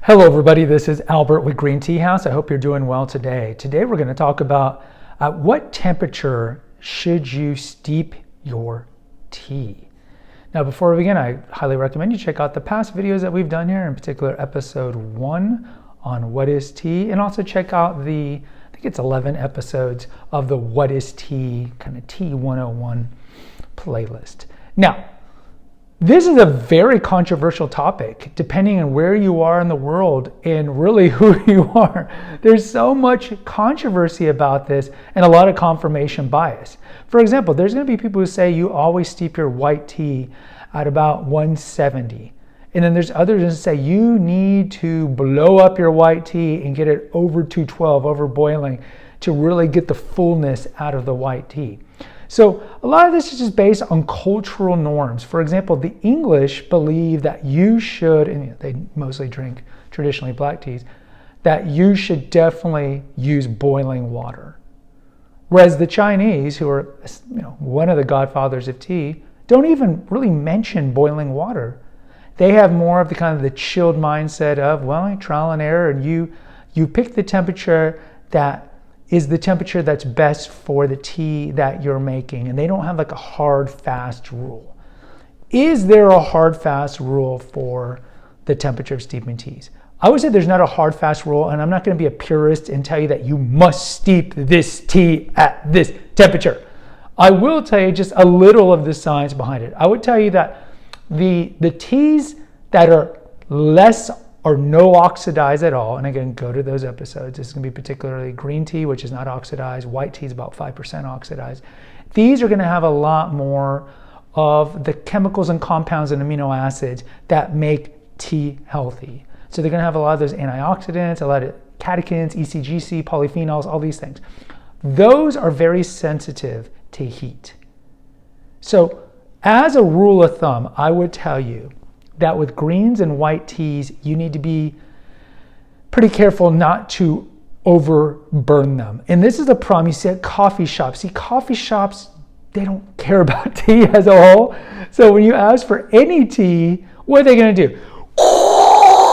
Hello everybody, this is Albert with Green Tea House. I hope you're doing well today. Today we're going to talk about at what temperature should you steep your tea. Now before we begin, I highly recommend you check out the past videos that we've done here, in particular episode 1 on what is tea, and also check out I think it's 11 episodes of the what is tea, kind of tea 101 playlist. Now, this is a very controversial topic, depending on where you are in the world and really who you are. There's so much controversy about this and a lot of confirmation bias. For example, there's going to be people who say you always steep your white tea at about 170. And then there's others who say you need to blow up your white tea and get it over 212, over boiling, to really get the fullness out of the white tea. So a lot of this is just based on cultural norms. For example, the English believe that you should, and they mostly drink traditionally black teas, that you should definitely use boiling water. Whereas the Chinese, who are one of the godfathers of tea, don't even really mention boiling water. They have more of the kind of the chilled mindset of, well, trial and error, and you pick the temperature that is the temperature that's best for the tea that you're making. And they don't have like a hard, fast rule. Is there a hard, fast rule for the temperature of steeping teas? I would say there's not a hard, fast rule, and I'm not going to be a purist and tell you that you must steep this tea at this temperature. I will tell you just a little of the science behind it. I would tell you that the teas that are less or no oxidized at all, and again, go to those episodes. This is going to be particularly green tea, which is not oxidized. White tea is about 5% oxidized. These are going to have a lot more of the chemicals and compounds and amino acids that make tea healthy. So they're going to have a lot of those antioxidants, a lot of catechins, ECGC, polyphenols, all these things. Those are very sensitive to heat. So as a rule of thumb, I would tell you that with greens and white teas, you need to be pretty careful not to overburn them. And this is a problem you see at coffee shops. See, coffee shops, they don't care about tea as a whole. So when you ask for any tea, what are they going to do?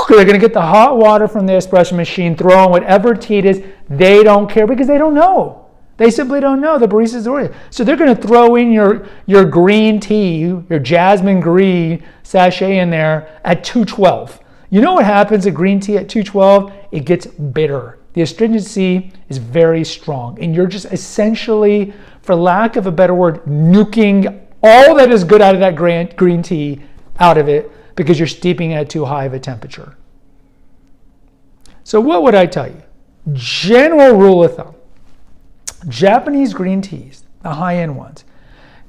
They're going to get the hot water from the espresso machine, throw in whatever tea it is. They don't care because they don't know. They simply don't know. The barista's order. So they're going to throw in your green tea, your jasmine green sachet in there at 212. You know what happens to green tea at 212? It gets bitter. The astringency is very strong. And you're just essentially, for lack of a better word, nuking all that is good out of that green tea out of it because you're steeping it at too high of a temperature. So what would I tell you? General rule of thumb. Japanese green teas, the high-end ones,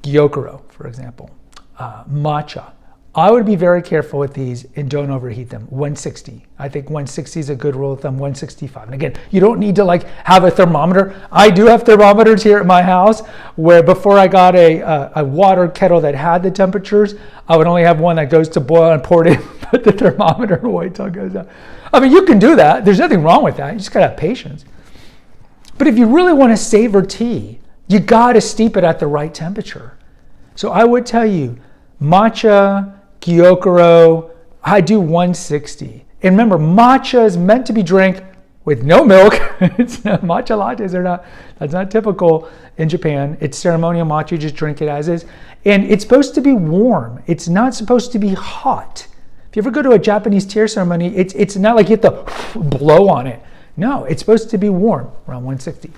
Gyokuro, for example, matcha. I would be very careful with these and don't overheat them. 160. I think 160 is a good rule of thumb, 165. And again, you don't need to have a thermometer. I do have thermometers here at my house where before I got a water kettle that had the temperatures, I would only have one that goes to boil and pour it in, put the thermometer and wait till it goes up. I mean, you can do that. There's nothing wrong with that. You just gotta have patience. But if you really want to savor tea, you got to steep it at the right temperature. So I would tell you, matcha, Gyokuro, I do 160. And remember, matcha is meant to be drank with no milk. Matcha lattes are not, that's not typical in Japan. It's ceremonial matcha, you just drink it as is. And it's supposed to be warm. It's not supposed to be hot. If you ever go to a Japanese tea ceremony, it's not like you have to blow on it. No, it's supposed to be warm, around 160.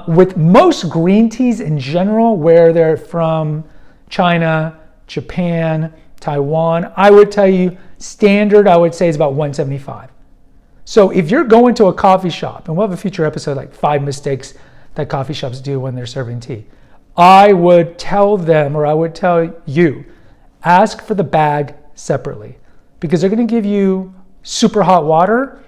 With most green teas in general, where they're from China, Japan, Taiwan, I would tell you standard, I would say, is about 175. So if you're going to a coffee shop, and we'll have a future episode like 5 mistakes that coffee shops do when they're serving tea, I would tell them, or I would tell you, ask for the bag separately, because they're going to give you super hot water.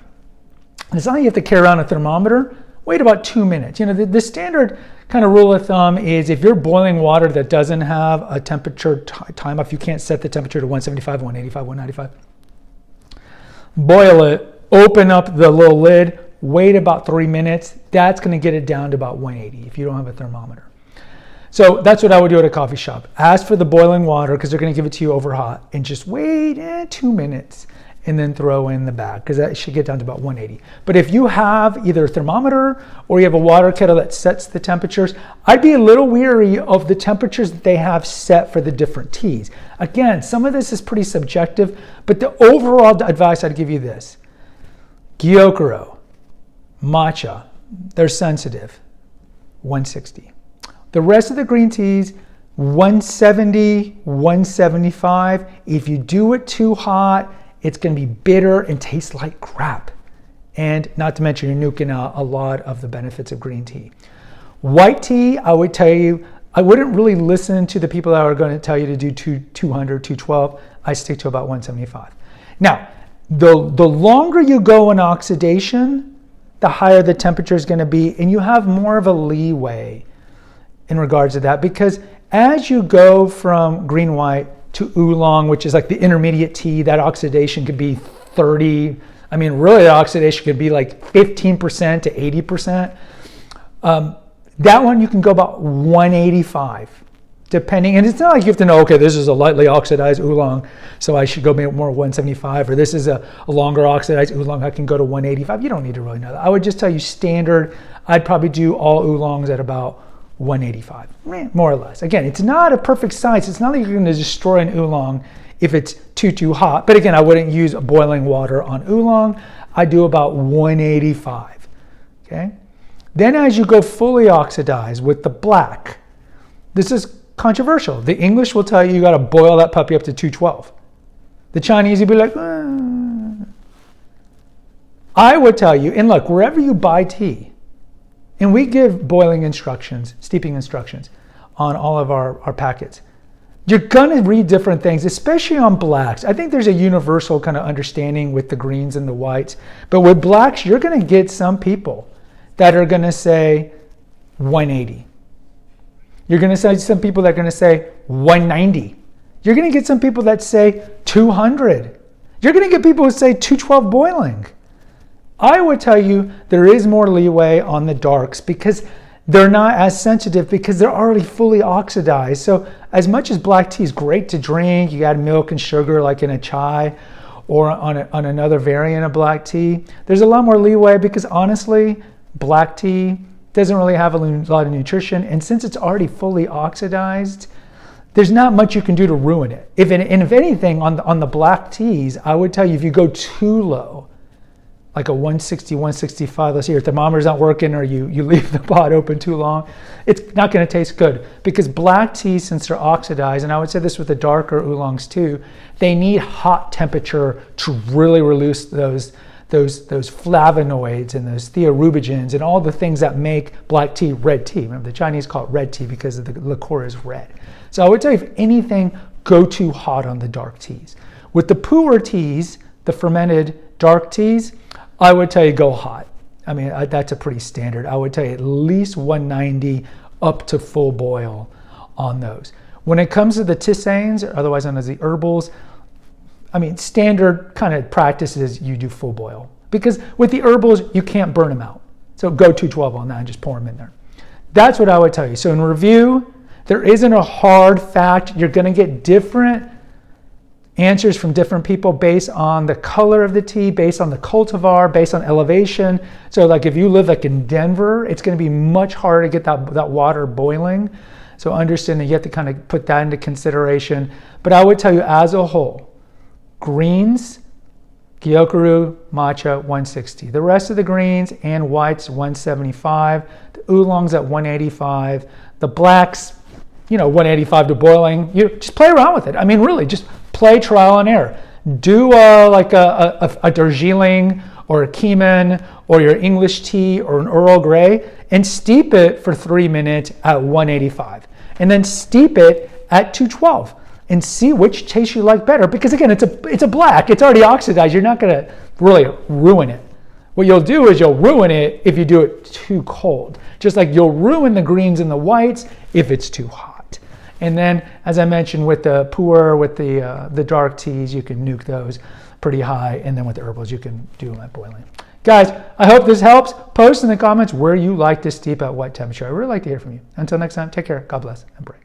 It's not like you have to carry around a thermometer. Wait about 2 minutes. The standard kind of rule of thumb is if you're boiling water that doesn't have a temperature time, if you can't set the temperature to 175, 185, 195, boil it, open up the little lid, wait about 3 minutes. That's going to get it down to about 180 if you don't have a thermometer. So that's what I would do at a coffee shop. Ask for the boiling water because they're going to give it to you over hot and just wait 2 minutes. and then throw in the bag, because that should get down to about 180. But if you have either a thermometer or you have a water kettle that sets the temperatures, I'd be a little weary of the temperatures that they have set for the different teas. Again, some of this is pretty subjective, but the overall advice I'd give you this: Gyokuro, matcha, they're sensitive, 160. The rest of the green teas, 170, 175. If you do it too hot, it's going to be bitter and taste like crap. And not to mention, you're nuking out a lot of the benefits of green tea. White tea, I would tell you, I wouldn't really listen to the people that are going to tell you to do 200, 212. I stick to about 175. Now, the longer you go in oxidation, the higher the temperature is going to be, and you have more of a leeway in regards to that, because as you go from green white to oolong, which is like the intermediate tea, that oxidation could be 30. I mean, really, the oxidation could be like 15% to 80%. That one you can go about 185, depending. And it's not like you have to know, okay, this is a lightly oxidized oolong, so I should go more 175, or this is a longer oxidized oolong, I can go to 185. You don't need to really know that. I would just tell you standard, I'd probably do all oolongs at about 185, more or less. Again, it's not a perfect science. It's not like you're going to destroy an oolong if it's too hot. But again, I wouldn't use boiling water on oolong. I do about 185. Okay. Then as you go fully oxidized with the black, this is controversial. The English will tell you you got to boil that puppy up to 212. The Chinese will be like, I would tell you, and look, wherever you buy tea, and we give boiling instructions, steeping instructions on all of our packets. You're gonna read different things, especially on blacks. I think there's a universal kind of understanding with the greens and the whites, but with blacks, you're gonna get some people that are gonna say 180. You're gonna say some people that are gonna say 190. You're gonna get some people that say 200. You're gonna get people who say 212 boiling. I would tell you there is more leeway on the darks because they're not as sensitive, because they're already fully oxidized. So as much as black tea is great to drink, you add milk and sugar like in a chai or on another variant of black tea, there's a lot more leeway because honestly, black tea doesn't really have a lot of nutrition. And since it's already fully oxidized, there's not much you can do to ruin it. If anything, on the black teas, I would tell you if you go too low, like a 160, 165, let's say your thermometer's not working or you leave the pot open too long, it's not going to taste good. Because black tea, since they're oxidized, and I would say this with the darker oolongs too, they need hot temperature to really release those flavonoids and those theorubigens and all the things that make black tea red tea. Remember, the Chinese call it red tea because the liqueur is red. So I would tell you, if anything, go too hot on the dark teas. With the pu'er teas, the fermented dark teas, I would tell you go hot. I mean, that's a pretty standard. I would tell you at least 190 up to full boil on those. When it comes to the tisanes, or otherwise known as the herbals, I mean, standard kind of practice is you do full boil. Because with the herbals, you can't burn them out. So go 212 on that and just pour them in there. That's what I would tell you. So in review, there isn't a hard fact. You're going to get different answers from different people based on the color of the tea, based on the cultivar, based on elevation. So like if you live like in Denver, it's going to be much harder to get that water boiling. So understand that you have to kind of put that into consideration. But I would tell you as a whole, greens, Gyokuro, matcha, 160. The rest of the greens and whites, 175. The oolongs at 185. The blacks, 185 to boiling. You just play around with it. I mean, really, just play trial and error. Do like a Darjeeling or a Keeman or your English tea or an Earl Grey and steep it for 3 minutes at 185. And then steep it at 212 and see which taste you like better. Because again, it's a black. It's already oxidized. You're not going to really ruin it. What you'll do is you'll ruin it if you do it too cold. Just like you'll ruin the greens and the whites if it's too hot. And then, as I mentioned, with the pu'er, with the dark teas, you can nuke those pretty high. And then with the herbals, you can do them at boiling. Guys, I hope this helps. Post in the comments where you like to steep at what temperature. I really like to hear from you. Until next time, take care. God bless and pray.